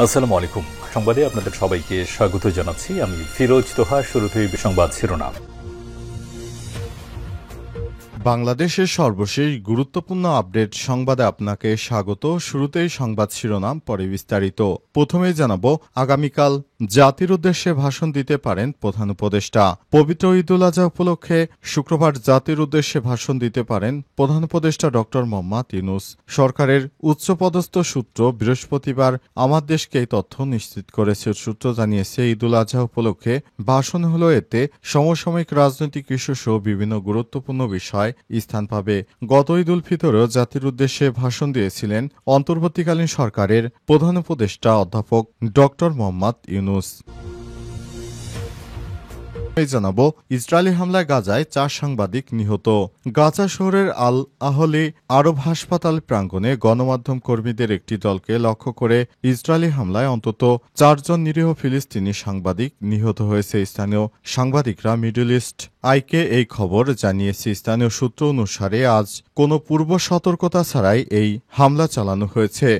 আসসালামু আলাইকুম। সংবাদে আপনাদের সবাইকে স্বাগত জানাচ্ছি। আমি ফিরোজ তোহা। শুরুতেই সংবাদ শিরোনাম। বাংলাদেশের সর্বশেষ গুরুত্বপূর্ণ আপডেট সংবাদে আপনাকে স্বাগত। শুরুতেই সংবাদ শিরোনাম, পরে বিস্তারিত। প্রথমেই জানাবো, আগামীকাল জাতির উদ্দেশ্যে ভাষণ দিতে পারেন প্রধান উপদেষ্টা। পবিত্র ঈদুল আজহা উপলক্ষে শুক্রবার জাতির উদ্দেশ্যে ভাষণ দিতে পারেন প্রধান উপদেষ্টা ড মোহাম্মদ ইউনূস। সরকারের উচ্চপদস্থ সূত্র বৃহস্পতিবার আমার দেশকে এই তথ্য নিশ্চিত করেছে। সূত্র জানিয়েছে, ঈদুল আজহা উপলক্ষে ভাষণ হলো এতে সমসাময়িক রাজনৈতিক ইস্যু সহ বিভিন্ন গুরুত্বপূর্ণ বিষয় স্থান পাবে। গত ঈদ উল ফিতরেও জাতির উদ্দেশ্যে ভাষণ দিয়েছিলেন অন্তর্বর্তীকালীন সরকারের প্রধান উপদেষ্টা অধ্যাপক ড মোহাম্মদ ইউনূস। জানাবো, ইসরায়েলি হামলায় গাজায় 4 সাংবাদিক নিহত। গাজা শহরের আল আহলি আরব হাসপাতাল প্রাঙ্গণে গণমাধ্যম কর্মীদের একটি দলকে লক্ষ্য করে ইসরায়েলি হামলায় অন্তত 4 জন নিরীহ ফিলিস্তিনি সাংবাদিক নিহত হয়েছে। স্থানীয় সাংবাদিকরা মিডল ইস্ট আইকে এই খবর জানিয়েছে। স্থানীয় সূত্র অনুসারে আজ কোনো পূর্ব সতর্কতা ছাড়াই এই হামলা চালানো হয়েছে।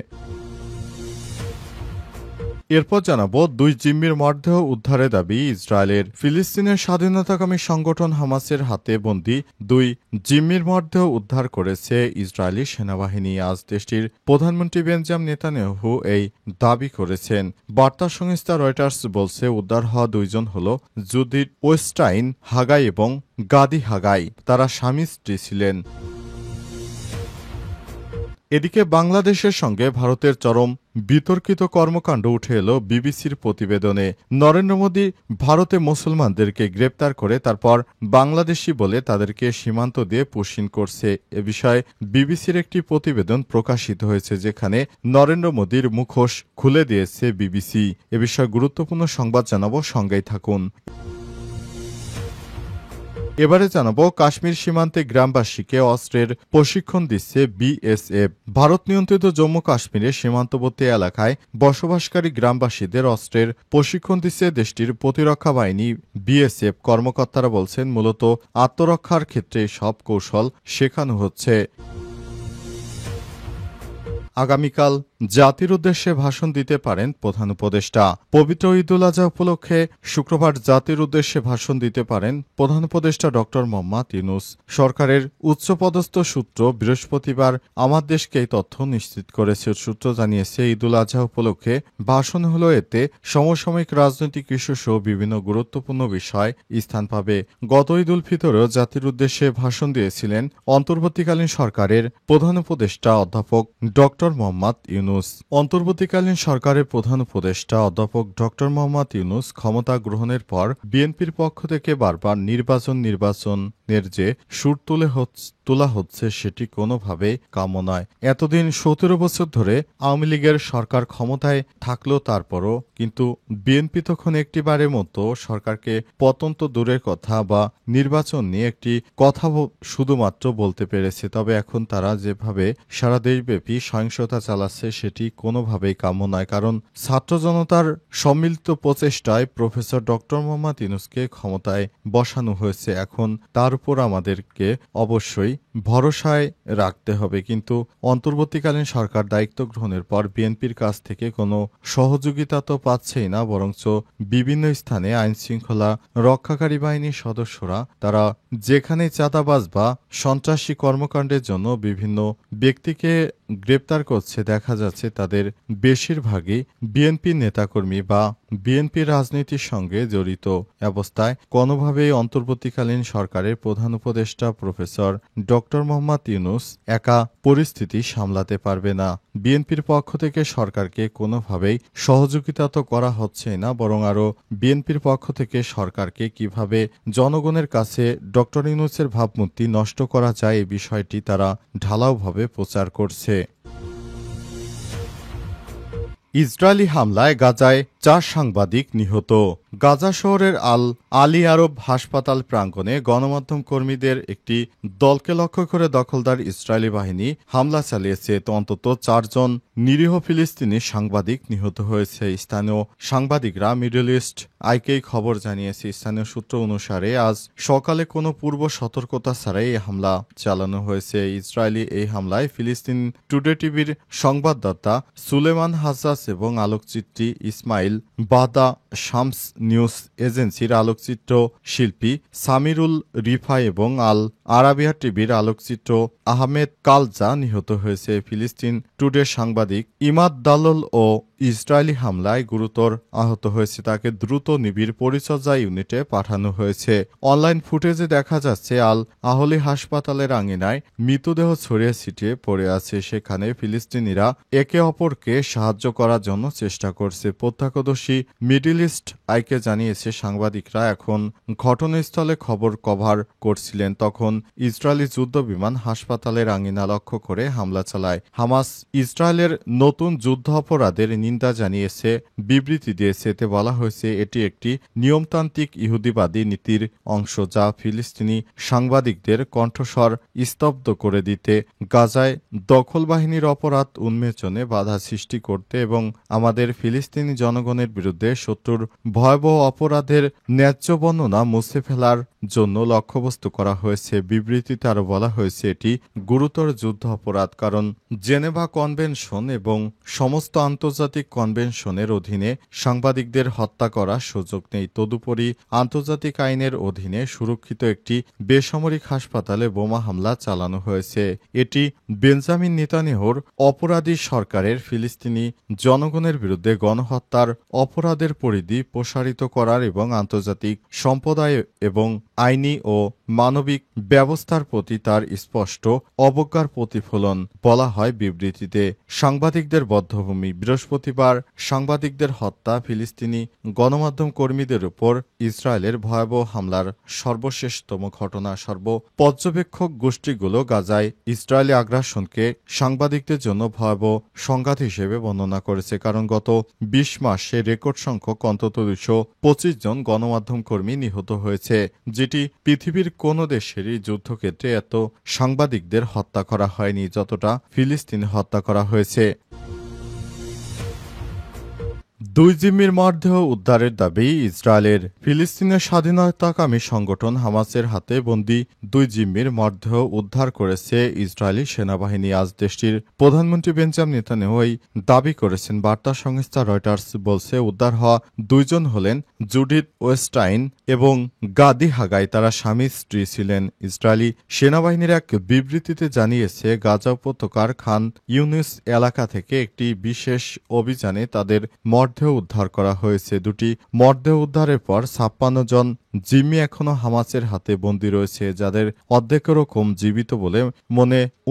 এরপর জানাবো, 2 জিম্মির মরদেহ উদ্ধারের দাবি ইসরায়েলের। ফিলিস্তিনের স্বাধীনতাকামী সংগঠন হামাসের হাতে বন্দী 2 জিম্মির মরদেহ উদ্ধার করেছে ইসরায়েলি সেনাবাহিনী। আজ দেশটির প্রধানমন্ত্রী বেঞ্জামিন নেতানিয়াহু এই দাবি করেছেন। বার্তা সংস্থা রয়টার্স বলছে, উদ্ধার হওয়া 2 জন হল জুডিথ ওয়েস্টাইন হাগাই এবং গাদি হাগাই। তারা স্বামী স্ত্রী ছিলেন। এদিকে বাংলাদেশের সঙ্গে ভারতের চরম বিতর্কিত কর্মকাণ্ড উঠে এলো বিবিসির প্রতিবেদনে। নরেন্দ্র মোদী ভারতে মুসলমানদেরকে গ্রেপ্তার করে তারপর বাংলাদেশি বলে তাদেরকে সীমান্ত দিয়ে পুশিন করছে। এ বিষয়ে বিবিসির একটি প্রতিবেদন প্রকাশিত হয়েছে, যেখানে নরেন্দ্র মোদীর মুখোশ খুলে দিয়েছে বিবিসি। এ বিষয়ে গুরুত্বপূর্ণ সংবাদ জানাবো, সঙ্গেই থাকুন। এবারে জানাবো, কাশ্মীর সীমান্তে গ্রামবাসীকে অস্ত্রের প্রশিক্ষণ দিচ্ছে বিএসএফ। ভারত নিয়ন্ত্রিত জম্মু কাশ্মীরের সীমান্তবর্তী এলাকায় বসবাসকারী গ্রামবাসীদের অস্ত্রের প্রশিক্ষণ দিচ্ছে দেশটির প্রতিরক্ষা বাহিনী বিএসএফ। কর্মকর্তারা বলছেন, মূলত আত্মরক্ষার ক্ষেত্রে সব কৌশল শেখানো হচ্ছে। আগামীকাল জাতির উদ্দেশ্যে ভাষণ দিতে পারেন প্রধান উপদেষ্টা। পবিত্র ঈদুল আজহা উপলক্ষে শুক্রবার জাতির উদ্দেশ্যে ভাষণ দিতে পারেন প্রধান উপদেষ্টা ড মোহাম্মদ ইউনূস। সরকারের উচ্চপদস্থ সূত্র বৃহস্পতিবার আমার দেশকে এই তথ্য নিশ্চিত করেছে। সূত্র জানিয়েছে, ঈদুল আজহা উপলক্ষে ভাষণ হলো এতে সমসাময়িক রাজনৈতিক ইস্যু সহ বিভিন্ন গুরুত্বপূর্ণ বিষয় স্থান পাবে। গত ঈদ উল ফিতরেও জাতির উদ্দেশ্যে ভাষণ দিয়েছিলেন অন্তর্বর্তীকালীন সরকারের প্রধান উপদেষ্টা অধ্যাপক ড মোহাম্মদ ইউনূস। অন্তর্বর্তীকালীন সরকারের প্রধান উপদেষ্টা অধ্যাপক ড মোহাম্মদ ইউনূস ক্ষমতা গ্রহণের পর বিএনপির পক্ষ থেকে বারবার নির্বাচনের যে সুর তোলা হচ্ছে সেটি কোনোভাবেই কাম্য নয়। এতদিন 17 বছর ধরে আওয়ামী লীগের সরকার ক্ষমতায় থাকলেও তারপরও কিন্তু বিএনপি তখন একটিবারের মতো সরকারকে পতন তো দূরের কথা বা নির্বাচন নিয়ে একটি কথা শুধুমাত্র বলতে পেরেছে। তবে এখন তারা যেভাবে সারা দেশব্যাপী সহিংসতা চালাচ্ছে সেটি কোনোভাবেই কাম্য নয়। কারণ ছাত্র জনতার সম্মিলিত প্রচেষ্টায় প্রফেসর ড মোহাম্মদ ইউনূসকে ক্ষমতায় বসানো হয়েছে। এখন তার উপর আমাদেরকে অবশ্যই ভরসায় রাখতে হবে। কিন্তু অন্তর্বর্তীকালীন সরকার দায়িত্ব গ্রহণের পর বিএনপির কাছ থেকে কোনো সহযোগিতা তো পাচ্ছেই না, বরঞ্চ বিভিন্ন স্থানে আইনশৃঙ্খলা রক্ষাকারী বাহিনীর সদস্যরা তারা যেখানে চাঁদাবাজ বা সন্ত্রাসী কর্মকাণ্ডের জন্য বিভিন্ন ব্যক্তিকে গ্রেপ্তার করছে, দেখা যাচ্ছে তাদের বেশিরভাগই বিএনপি নেতাকর্মী বা বিএনপি রাজনীতির সঙ্গে জড়িত অবস্থায় কোনোভাবেই অন্তর্বর্তীকালীন সরকারের প্রধান উপদেষ্টা প্রফেসর ড মোহাম্মদ ইউনূস একা পরিস্থিতি সামলাতে পারবে না। বিএনপির পক্ষ থেকে সরকারকে কোনোভাবেই সহযোগিতা তো করা হচ্ছে না, বরং আরও বিএনপির পক্ষ থেকে সরকারকে কিভাবে জনগণের কাছে ড ইউনূসের ভাবমূর্তি নষ্ট করা যায় এই বিষয়টি তারা ঢালাওভাবে প্রচার করছে। ইসরায়েলি হামলায় গাজায় 4 সাংবাদিক নিহত। গাজা শহরের আলী আরব হাসপাতাল প্রাঙ্গণে গণমাধ্যম কর্মীদের একটি দলকে লক্ষ্য করে দখলদার ইসরায়েলি বাহিনী হামলা চালিয়েছে। অন্তত 4 জন নিরীহ ফিলিস্তিনি সাংবাদিক নিহত হয়েছে। স্থানীয় সাংবাদিকরা মিডল ইস্ট আইকে খবর জানিয়েছে। স্থানীয় সূত্র অনুসারে আজ সকালে কোনো পূর্ব সতর্কতা ছাড়াই এই হামলা চালানো হয়েছে। ইসরায়েলি এই হামলায় ফিলিস্তিন টুডে টিভির সংবাদদাতা সুলেমান হাসাস এবং আলোকচিত্রী ইসমাইল বাদা শামস নিউজ এজেন্সির আলোকচিত্র শিল্পী সামিরুল রিফা এবং আল আরাবিয়া টিভির আলোকচিত্র আহমেদ কালজা নিহত হয়েছে। ফিলিস্তিন টুডে সাংবাদিক ইমাদ দালল ও ইসরায়েলি হামলায় গুরুতর আহত হয়েছে। তাকে দ্রুত নিবিড় পরিচর্যা ইউনিটে পাঠানো হয়েছে। অনলাইন ফুটেজে দেখা যাচ্ছে আল আহলি হাসপাতালের আঙিনায় মৃতদেহ ছড়িয়ে ছিটিয়ে পড়ে আছে। সেখানে ফিলিস্তিনিরা একে অপরকে সাহায্য করার জন্য চেষ্টা করছে। প্রত্যক্ষদর্শী মিডল ইস্ট আইকে জানিয়েছে সাংবাদিকরা এখন ঘটনাস্থলে খবর কভার করছিলেন। তখন ইসরায়েলি যুদ্ধ বিমান হাসপাতালের আঙিনা লক্ষ্য করে হামলা চালায়। হামাস ইসরায়েলের নতুন যুদ্ধ অপরাধের নিন্দা জানিয়েছে, বিবৃতি দিয়েছে। এতে বলা হয়েছে এটি একটি নিয়মতান্ত্রিক ইহুদিবাদী নীতির অংশ যা ফিলিস্তিনি সাংবাদিকদের কণ্ঠস্বর স্তব্ধ করে দিতে, গাজায় দখল বাহিনীর অপরাধ উন্মোচনে বাধা সৃষ্টি করতে এবং আমাদের ফিলিস্তিনি জনগণের বিরুদ্ধে শত্রুর ভয়াবহ অপরাধের ন্যায্য বর্ণনা মুছে ফেলার জন্য লক্ষ্যবস্তু করা হয়েছে। বিবৃতিতে আরও বলা হয়েছে এটি গুরুতর যুদ্ধ অপরাধ কারণ জেনেভা কনভেনশন এবং সমস্ত আন্তর্জাতিক কনভেনশনের অধীনে সাংবাদিকদের হত্যা করার সুযোগ নেই। তদুপরি আন্তর্জাতিক আইনের অধীনে সুরক্ষিত একটি বেসামরিক হাসপাতালে বোমা হামলা চালানো হয়েছে। এটি বেঞ্জামিন নেতানিয়াহুর অপরাধী সরকারের ফিলিস্তিনি জনগণের বিরুদ্ধে গণহত্যার অপরাধের পরিধি প্রসারিত করার এবং আন্তর্জাতিক সম্প্রদায় এবং আইনি ও মানবিক ব্যবস্থার প্রতি তার স্পষ্ট অবজ্ঞার প্রতিফলন বলা হয় বিবৃতিতে। সাংবাদিকদের বধ্যভূমি বৃহস্পতিবার সাংবাদিকদের হত্যা ফিলিস্তিনি গণমাধ্যম কর্মীদের উপর ইসরায়েলের ভয়াবহ হামলার সর্বশেষতম ঘটনা। পর্যবেক্ষক গোষ্ঠীগুলো গাজায় ইসরায়েলি আগ্রাসনকে সাংবাদিকদের জন্য ভয়াবহ সংঘাত হিসেবে বর্ণনা করেছে কারণ গত 20 মাসে রেকর্ড সংখ্যক অন্তত 225 জন গণমাধ্যম কর্মী নিহত হয়েছে, যেটি পৃথিবীর কোনো দেশেরই যুদ্ধক্ষেত্রে এত সাংবাদিকদের হত্যা করা হয়নি যতটা ফিলিস্তিনে হত্যা করা হয়েছে। 2 জিম্মির মরদেহ উদ্ধারের দাবি ইসরায়েলের। ফিলিস্তিনের স্বাধীনতাকামী সংগঠন হামাসের হাতে বন্দী 2 জিম্মির মরদেহ উদ্ধার করেছে ইসরায়েলি সেনাবাহিনী। আজ দেশটির প্রধানমন্ত্রী বেঞ্জামিন নেতানিয়াহু এই দাবি করেছেন। বার্তা সংস্থা রয়টার্স বলছে উদ্ধার হওয়া 2 জন হলেন জুডিথ ওয়েস্টাইন এবং গাদি হাগাই। তারা স্বামী স্ত্রী ছিলেন। ইসরায়েলি সেনাবাহিনীর এক বিবৃতিতে জানিয়েছে গাজা উপত্যকার খান ইউনিস এলাকা থেকে একটি বিশেষ অভিযানে তাদের মরদেহ উদ্ধার করা হয়েছে। 2টি মরদেহ উদ্ধারের পর 56 জন জিম্মি এখনও হামাসের হাতে বন্দী রয়েছে, যাদের অর্ধেকেরও কম জীবিত বলে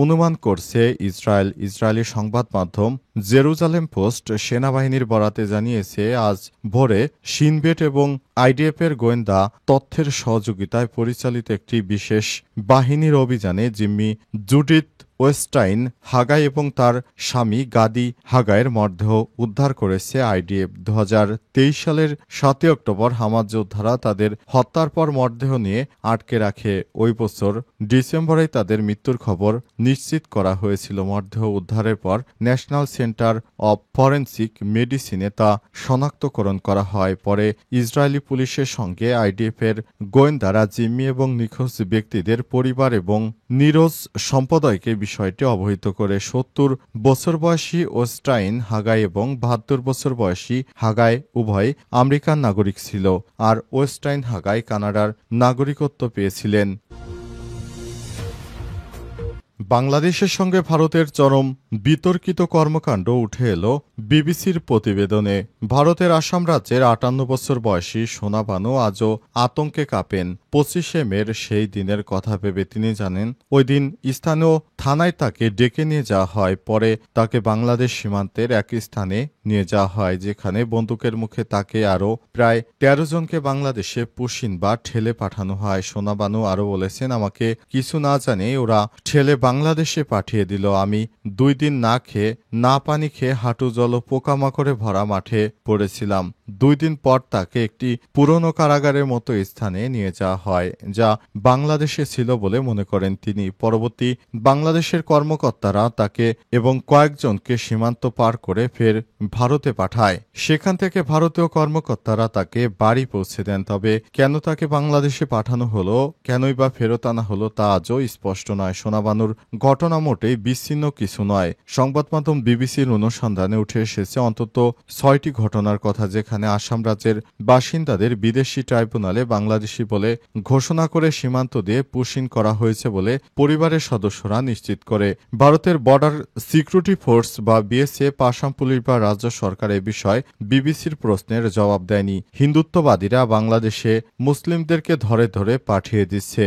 অনুমান করছে ইসরায়েল। ইসরায়েলি সংবাদ মাধ্যম জেরুজালেম পোস্ট সেনাবাহিনীর বরাতে জানিয়েছে আজ ভোরে শিনবেট এবং আইডিএফের গোয়েন্দা তথ্যের সহযোগিতায় পরিচালিত একটি বিশেষ বাহিনীর অভিযানে জিম্মি জুডিথ ওয়েস্টাইন হাগাই এবং তার স্বামী গাদি হাগাইয়ের মরদেহ উদ্ধার করেছে আইডিএফ। 2023 সালের 7 অক্টোবর হামাস যোদ্ধারা তাদের হত্যার পর মরদেহ নিয়ে আটকে রাখে। ওই বছর ডিসেম্বরে তাদের মৃত্যুর খবর নিশ্চিত করা হয়েছিল। মরদেহ উদ্ধারের পর ন্যাশনাল সেন্টার অব ফরেনসিক মেডিসিনে তা শনাক্তকরণ করা হয়। পরে ইসরায়েলি পুলিশের সঙ্গে আইডিএফের গোয়েন্দারা জিম্মি এবং নিখোঁজ ব্যক্তিদের পরিবার এবং নিরোজ সম্প্রদায়কে বিষয়টি অবহিত করে। 70 বছর বয়সী ওস্টাইন হাগাই এবং 72 বছর বয়সী হাগাই উভয় আমেরিকান নাগরিক ছিল, আর ওস্টাইন হাগাই কানাডার নাগরিকত্ব পেয়েছিলেন। বাংলাদেশের সঙ্গে ভারতের চরম বিতর্কিত কর্মকাণ্ড উঠে এলো বিবিসির প্রতিবেদনে। ভারতের আসাম রাজ্যের 58 বছর বয়সী সোনা বানু আজও আতঙ্কে কাঁপেন। 25শে মের সেই দিনের কথা ভেবে তিনি জানেন ওই দিন স্থানীয় থানায় তাকে ডেকে নিয়ে যাওয়া হয়। পরে তাকে বাংলাদেশ সীমান্তের এক স্থানে নিয়ে যাওয়া হয়, যেখানে বন্দুকের মুখে তাকে আরও প্রায় 13 জনকে বাংলাদেশে পুশিন বা ঠেলে পাঠানো হয়। সোনা বানু আরও বলেছেন, আমাকে কিছু না জানিয়ে ওরা ঠেলে বাংলাদেশে পাঠিয়ে দিল। আমি 2 দিন না খেয়ে না পানি খেয়ে হাঁটু জল পোকামাকড়ে ভরা মাঠে পড়েছিলাম। 2 দিন পর তাকে একটি পুরনো কারাগারের মতো স্থানে নিয়ে যাওয়া হয়, যা বাংলাদেশে ছিল বলে মনে করেন তিনি। পরবর্তী বাংলাদেশের কর্মকর্তারা তাকে এবং কয়েকজনকে সীমান্ত পার করে ফের ভারতে পাঠায়। সেখান থেকে ভারতীয় কর্মকর্তারা তাকে বাড়ি পৌঁছে দেন। তবে কেন তাকে বাংলাদেশে পাঠানো হলো, কেনই বা ফেরত আনা হলো তা আজও স্পষ্ট নয়। সোনাবানুর ঘটনা মোটেই বিচ্ছিন্ন কিছু নয়। সংবাদ মাধ্যম বিবিসির অনুসন্ধানে উঠে এসেছে অন্তত 6টি ঘটনার কথা, যেখানে আসাম রাজ্যের বাসিন্দাদের বিদেশি ট্রাইব্যুনালে বাংলাদেশি বলে ঘোষণা করে সীমান্ত দিয়ে পুশিং করা হয়েছে বলে পরিবারের সদস্যরা নিশ্চিত করে। ভারতের বর্ডার সিকিউরিটি ফোর্স বা বিএসএফ, আসাম পুলিশ বা রাজ্য সরকার এ বিষয়ে বিবিসির প্রশ্নের জবাব দেয়নি। হিন্দুত্ববাদীরা বাংলাদেশে মুসলিমদেরকে ধরে ধরে পাঠিয়ে দিচ্ছে।